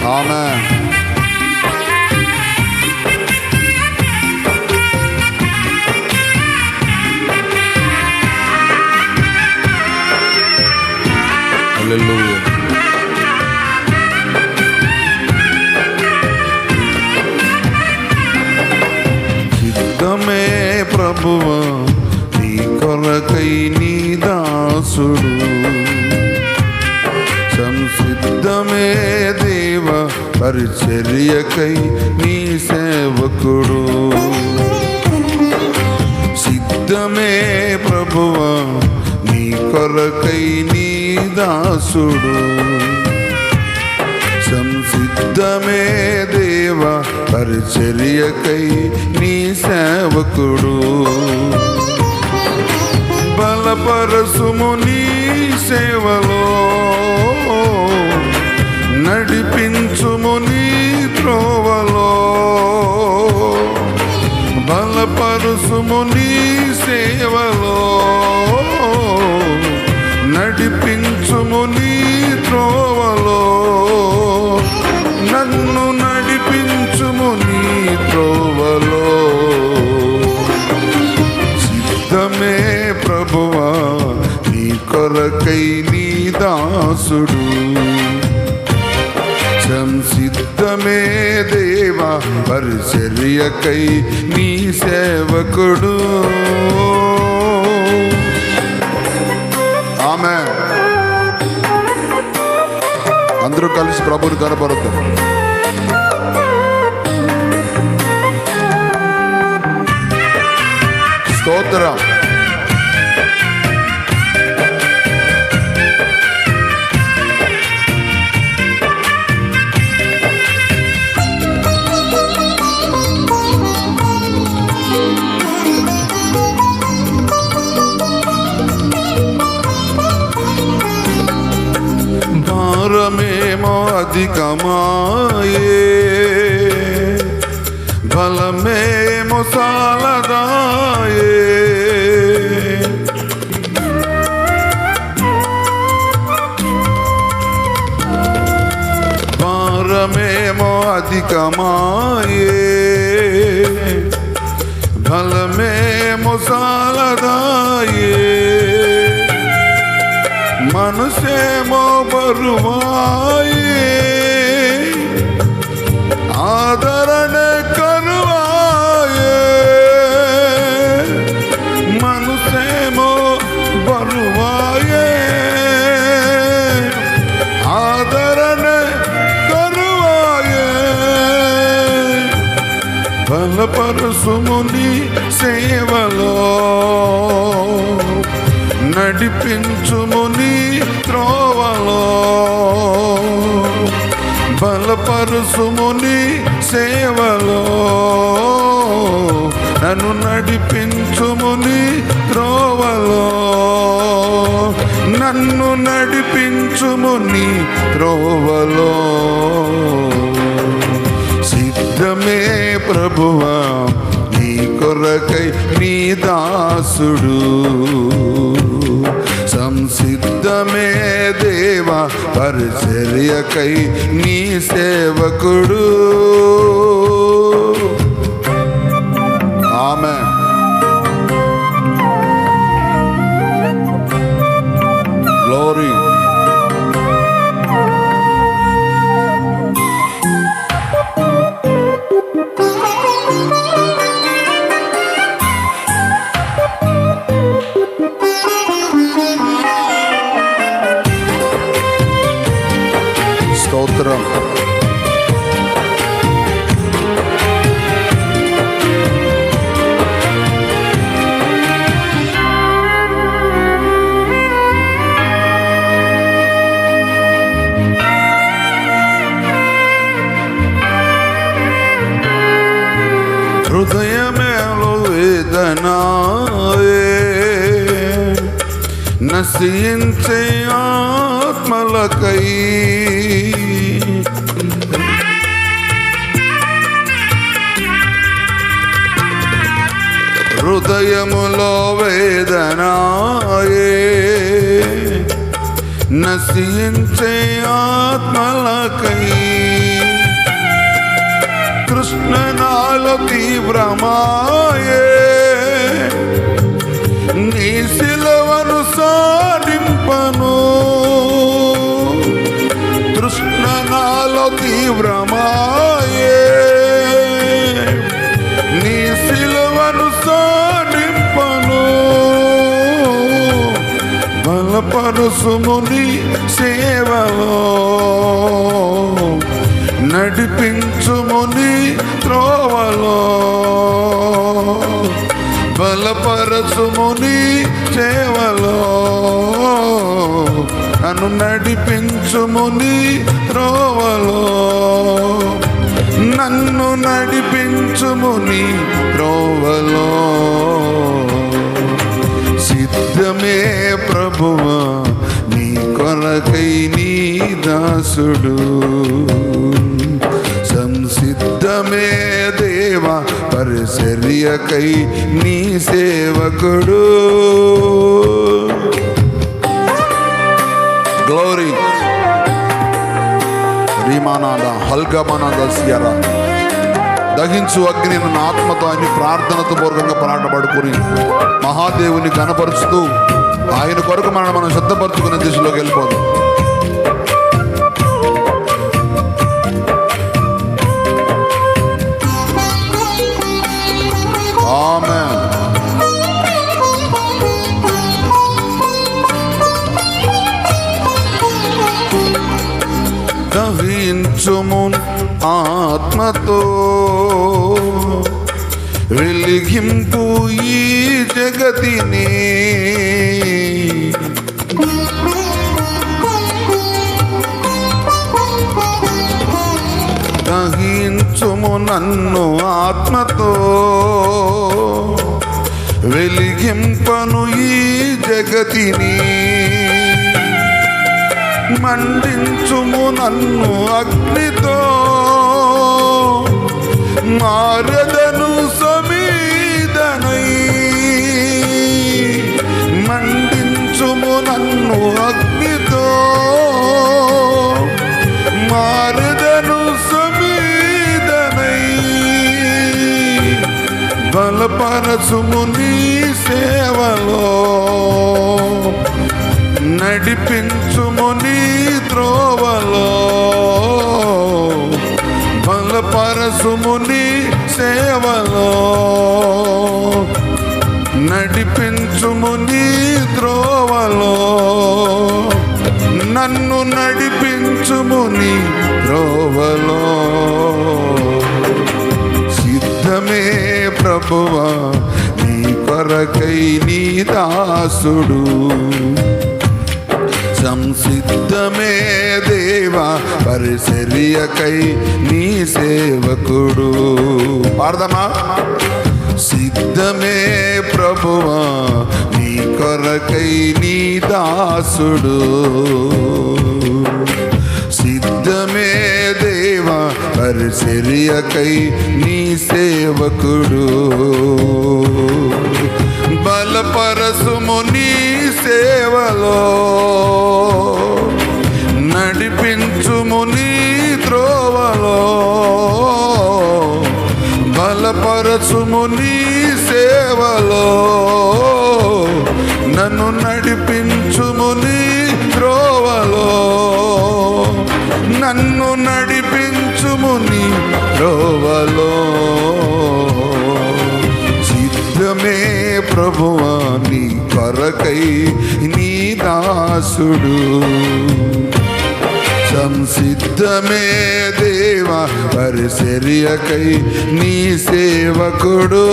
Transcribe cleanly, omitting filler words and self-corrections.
ఆమేన్. హల్లెలూయా. సిద్ధమే ప్రభువా నీ కొరకై నీ దాసుడు, సంసిద్ధమే దేవ పరిచర్యకై నీ సేవకుడు. సిద్ధమే ప్రభువా నీ కొరకై నీ దాసుడు, సంసిద్ధమే దేవ పరిచర్యకై నీ సేవకుడు. బలపరసుము నీ సేవలో, నడిపించుము నీ త్రోవలో. బలపరసుము నీ సేవలో, నడిపించుము నీ త్రోవలో. నన్ను నడిపించుము నీ త్రోవలో. సిద్ధమే ప్రభువా నీ కొరకై నీ దాసుడు, సంసిద్ధమే దేవా పరిచర్యకై నీ సేవకుడు. ఆమేన్. అందరూ కలిసి ప్రభువుని కనపరుద్దాం. స్తోత్రం. భారమేమో అధికమాయే, బలమేమో సాలదాయే. భారమేమో అధికమాయే, బలమేమో సాలదాయే. మనసేమో బరువాయే, ఆదరణ కరువాయే. మనసేమో బరువాయే, ఆదరణ కరువాయే. బలపరసుము నీ సేవలో, నడిపించుము నీ త్రోవలో. బలపరుసుము నీ సేవలో, నన్ను నడిపించుము నీ త్రోవలో. నన్ను నడిపించుము నీ త్రోవలో. సిద్ధమే ప్రభువా నీ కొరకై నీ దాసుడు, సంసిద్ధమే దేవా పరిచర్యకై నీ సేవకుడు. ఆమేన్. గ్లోరీ. స్తోత్రం. హృదయమేలో వేదనాయే, నశించే ఆత్మలకై. హృదయములో వేదనాయే, నశించే ఆత్మలకై. తృష్ణ నాలో తీవ్రమాయే, నీ సిలువను సాధింపను. తృష్ణ నాలో తీవ్రమాయే, నీ సిలువను సాధింపను. బలపరుసుము నీ సేవలో, నడిపించుము నీ త్రోవలో. బలపరచుము నీ సేవలో, నన్ను నడిపించుము నీ త్రోవలో. నన్ను నడిపించుము నీ త్రోవలో. సిద్ధమే ప్రభువా నీ కొరకై నీ దాసుడు. సంసిద్ధమే దేవా పరిచర్యకై నీ సేవకుడు. Glory రీమానాద హల్గమనాద Sierra. దహించు అగ్ని నన్ను ఆత్మతో అని ప్రార్థనతో పూర్వకంగా పోరాటపడుకుని మహాదేవుని కనపరుచుతూ ఆయన కొరకు మనం సిద్ధపరచుకునే దిశలోకి వెళ్ళిపోదాం. ఆమేన్. దహించుము ఆత్మతో, వెలిగింపు ఈ జగతిని. దహించుము నన్ను ఆత్మతో, వెలిగింపను ఈ జగతిని. మండించుము నన్ను అగ్నితో, మారదను సమీదనై. మండించుము నన్ను అగ్నితో, మారదను సమీదనై. బలపరచుము నీ సేవలో, నడిపించుము నీ త్రోవలో. బలపరచుము నీ సేవలో, నడిపించుము నీ త్రోవలో. నన్ను నడిపించుము నీ త్రోవలో. సిద్ధమే ప్రభువా నీ కొరకై నీ దాసుడు. సంసిద్ధమే దేవా పరిచర్యకై నీ సేవకుడు. పాడదామా? సిద్ధమే ప్రభువా నీ కొరకై నీ దాసుడు. సిద్ధమే దేవా పరిచర్యకై నీ సేవకుడు. బలపరచుము నీ సేవలో, నడిపించుము నీ త్రోవలో. బలపరచుము నీ సేవలో, నన్ను నడిపించుము నీ త్రోవలో. నన్ను నడిపించుము నీ త్రోవలో. సిద్ధమే ప్రభువా నీ కొరకై నీ దాసుడు. సంసిద్ధమే దేవా పరిచర్యకై నీ సేవకుడు.